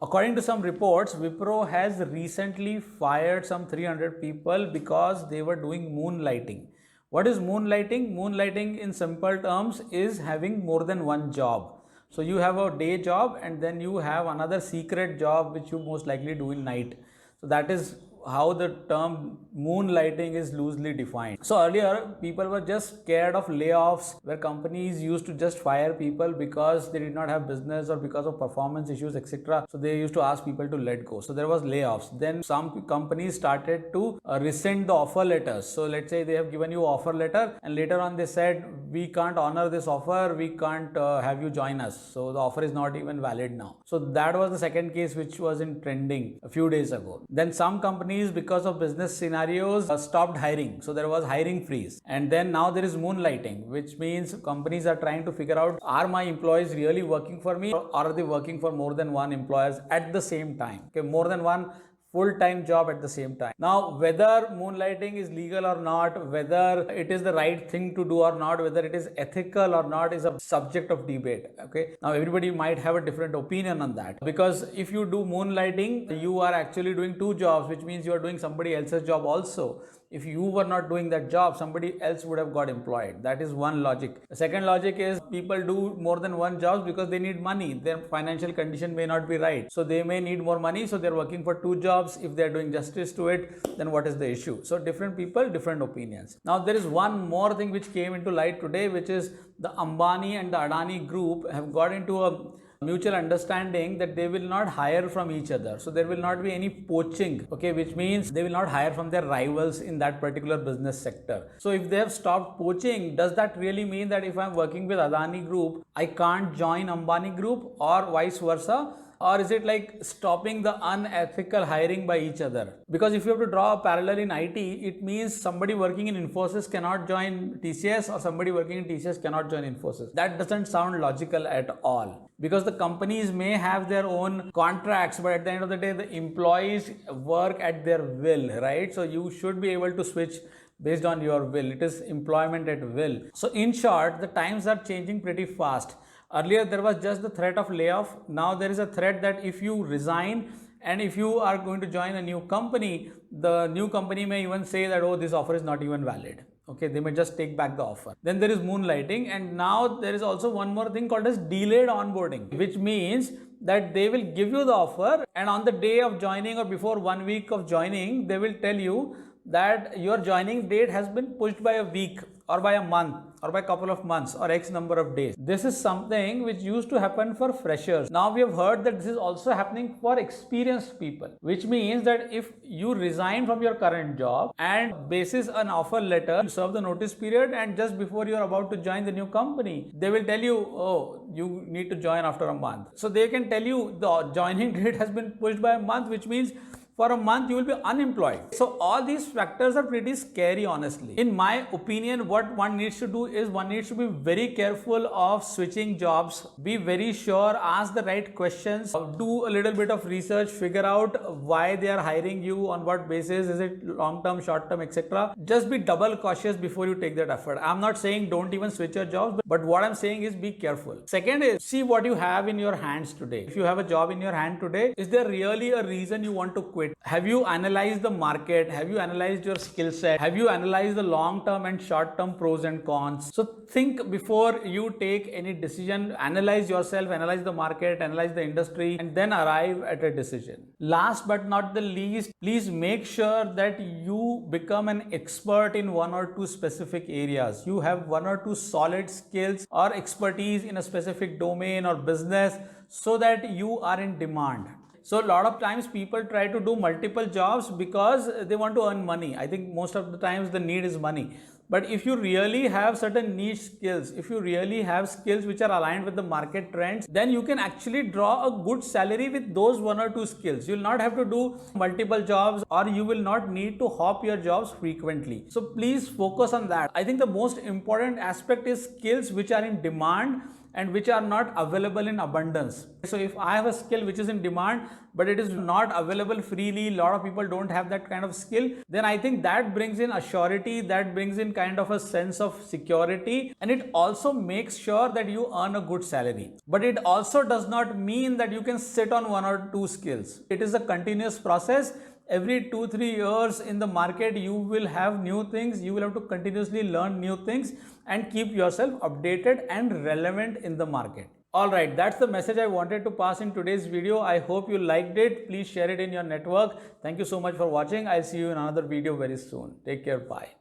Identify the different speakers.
Speaker 1: According to some reports, Wipro has recently fired some 300 people because they were doing moonlighting. What is moonlighting? Moonlighting, in simple terms, is having more than one job. So you have a day job and then you have another secret job which you most likely do in night. So that is how the term moonlighting is loosely defined. So earlier people were just scared of layoffs, where companies used to just fire people because they did not have business or because of performance issues, etc. So they used to ask people to let go. So there was layoffs. Then some companies started to rescind the offer letters. So let's say they have given you offer letter and later on they said, we can't honor this offer, we can't have you join us. So the offer is not even valid now. So that was the second case which was in trending a few days ago. Then some companies, because of business scenarios, stopped hiring. So there was hiring freeze. And then now there is moonlighting, which means companies are trying to figure out, are my employees really working for me, or are they working for more than one employers at the same time? Okay, more than one full-time job at the same time. Now, whether moonlighting is legal or not, whether it is the right thing to do or not, whether it is ethical or not, is a subject of debate. Okay. Now, everybody might have a different opinion on that, because if you do moonlighting, you are actually doing two jobs, which means you are doing somebody else's job also. If you were not doing that job, somebody else would have got employed. That is one logic. The second logic is people do more than one job because they need money. Their financial condition may not be right. So they may need more money. So they're working for two jobs. If they're doing justice to it, then what is the issue? So different people, different opinions. Now there is one more thing which came into light today, which is the Ambani and the Adani group have got into a mutual understanding that they will not hire from each other. So there will not be any poaching, okay, which means they will not hire from their rivals in that particular business sector. So if they have stopped poaching, does that really mean that if I'm working with Adani group, I can't join Ambani group, or vice versa? Or is it like stopping the unethical hiring by each other? Because if you have to draw a parallel in IT, it means somebody working in Infosys cannot join TCS, or somebody working in TCS cannot join Infosys. That doesn't sound logical at all, because the companies may have their own contracts, but at the end of the day, the employees work at their will, right? So you should be able to switch based on your will. It is employment at will. So in short, the times are changing pretty fast. Earlier, there was just the threat of layoff. Now there is a threat that if you resign and if you are going to join a new company, the new company may even say that, oh, this offer is not even valid. Okay, they may just take back the offer. Then there is moonlighting, and now there is also one more thing called as delayed onboarding, which means that they will give you the offer, and on the day of joining or before 1 week of joining, they will tell you that your joining date has been pushed by a week or by a month or by a couple of months or X number of days. This is something which used to happen for freshers. Now we have heard that this is also happening for experienced people, which means that if you resign from your current job and basis an offer letter, you serve the notice period, and just before you are about to join the new company, they will tell you, oh, you need to join after a month. So they can tell you the joining date has been pushed by a month, which means for a month you will be unemployed. So all these factors are pretty scary, honestly. In my opinion, what one needs to do is one needs to be very careful of switching jobs. Be very sure, ask the right questions, do a little bit of research, figure out why they are hiring you, on what basis, is it long term, short term, etc. Just be double cautious before you take that effort. I'm not saying don't even switch your jobs, but what I'm saying is be careful. Second is, see what you have in your hands today. If you have a job in your hand today, is there really a reason you want to quit? Have you analyzed the market? Have you analyzed your skill set? Have you analyzed the long-term and short-term pros and cons? So think before you take any decision. Analyze yourself, analyze the market, analyze the industry, and then arrive at a decision. Last but not the least, please make sure that you become an expert in one or two specific areas. You have one or two solid skills or expertise in a specific domain or business, so that you are in demand. So a lot of times people try to do multiple jobs because they want to earn money. I think most of the times the need is money. But if you really have certain niche skills, if you really have skills which are aligned with the market trends, then you can actually draw a good salary with those one or two skills. You will not have to do multiple jobs, or you will not need to hop your jobs frequently. So please focus on that. I think the most important aspect is skills which are in demand, and which are not available in abundance. So if I have a skill which is in demand, but it is not available freely, a lot of people don't have that kind of skill, then I think that brings in assurity, that brings in kind of a sense of security, and it also makes sure that you earn a good salary. But it also does not mean that you can sit on one or two skills. It is a continuous process. Every 2-3 years in the market, you will have new things. You will have to continuously learn new things and keep yourself updated and relevant in the market. Alright, that's the message I wanted to pass in today's video. I hope you liked it. Please share it in your network. Thank you so much for watching. I'll see you in another video very soon. Take care. Bye.